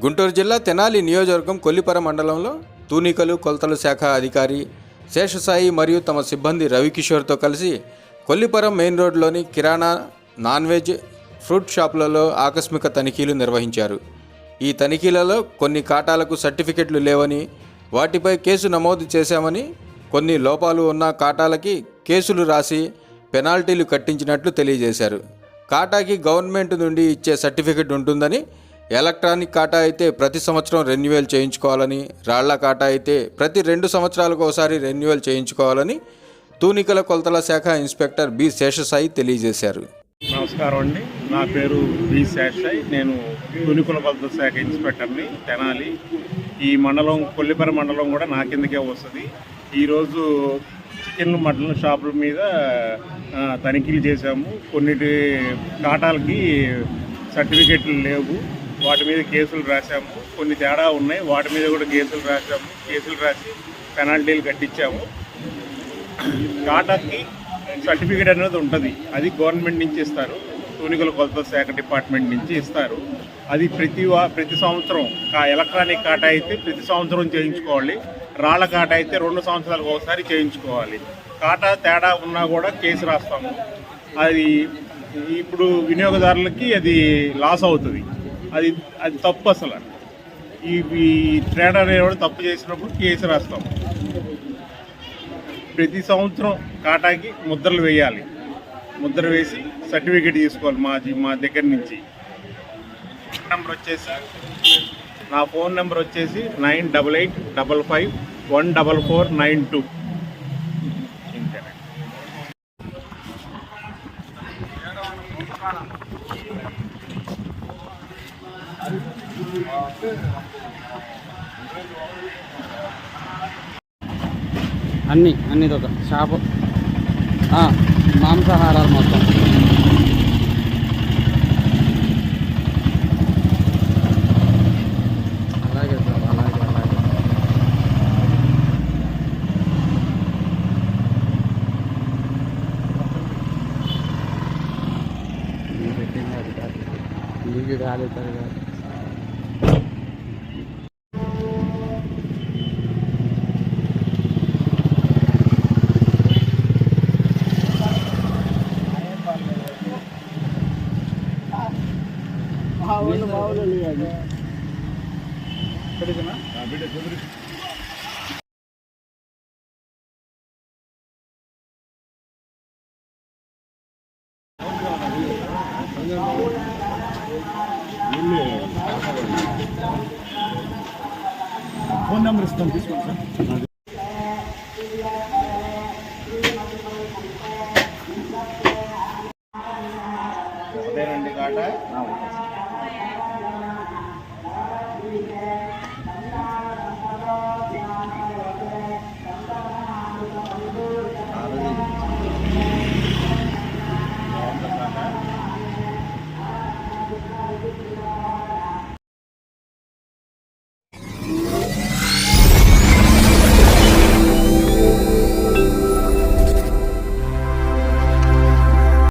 గుంటూరు జిల్లా తెనాలి నియోజకవర్గం కొల్లిపర మండలంలో తూనికలు కొలతల శాఖ అధికారి శేషసాయి మరియు తమ సిబ్బంది రవికిషోర్తో కలిసి కొల్లిపరం మెయిన్ రోడ్లోని కిరాణా నాన్ వెజ్ ఫ్రూట్ షాపులలో ఆకస్మిక తనిఖీలు నిర్వహించారు. ఈ తనిఖీలలో కొన్ని కాటాలకు సర్టిఫికెట్లు లేవని, వాటిపై కేసు నమోదు చేశామని, కొన్ని లోపాలు ఉన్న కాటాలకి కేసులు రాసి పెనాల్టీలు కట్టించినట్లు తెలియజేశారు. కాటాకి గవర్నమెంట్ నుండి ఇచ్చే సర్టిఫికెట్ ఉంటుందని, ఎలక్ట్రానిక్ కాటా అయితే ప్రతి సంవత్సరం రెన్యువల్ చేయించుకోవాలని, రాళ్ల కాటా అయితే ప్రతి 2 సంవత్సరాలకు ఒకసారి రెన్యువల్ చేయించుకోవాలని తూనికల కొలతల శాఖ ఇన్స్పెక్టర్ బి శేషసాయి తెలియజేశారు. నమస్కారం అండి, నా పేరు బి శేషసాయి. నేను తూనికల కొలతల శాఖ ఇన్స్పెక్టర్ని తెనాలి. ఈ మండలం కొల్లిపర మండలం కూడా నా కిందకే వస్తుంది. ఈరోజు చికెన్ మటన్ షాపుల మీద తనిఖీలు చేశాము. కొన్నిటి కాటాలకి సర్టిఫికెట్లు లేవు, వాటి మీద కేసులు రాశాము. కొన్ని తేడా ఉన్నాయి, వాటి మీద కూడా కేసులు రాశాము. కేసులు రాసి పెనాల్టీలు కట్టించాము. కాటాకి సర్టిఫికేట్ అనేది ఉంటుంది, అది గవర్నమెంట్ నుంచి ఇస్తారు, తూనికల కొలతల శాఖ డిపార్ట్మెంట్ నుంచి ఇస్తారు. అది ప్రతి సంవత్సరం ఎలక్ట్రానిక్ కాటా అయితే ప్రతి సంవత్సరం చేయించుకోవాలి, రాళ్ల కాటా అయితే 2 సంవత్సరాలకు ఒకసారి చేయించుకోవాలి. కాటా తేడా ఉన్నా కూడా కేసు రాస్తాము. అది ఇప్పుడు వినియోగదారులకి అది లాస్ అవుతుంది, అది తప్పు. అసలు ఈ ట్రేడ్ అనేవాడు తప్పు చేసినప్పుడు కేసు రాస్తాం. ప్రతి సంవత్సరం కాటాకి ముద్రలు వేయాలి, ముద్ర వేసి సర్టిఫికేట్ తీసుకోవాలి మా దగ్గర నుంచి. నా ఫోన్ నెంబర్ వచ్చేసి 9885514492. అన్నీ ఒక షాపు మాంసాహారాలు మొత్తం. అలాగే సార్, అలాగే పెట్టింది అది కాదు, ఇది కాలేదు కాదు. ఫోన్ నెంబర్ ఇస్తాం, తీసుకోండి సార్.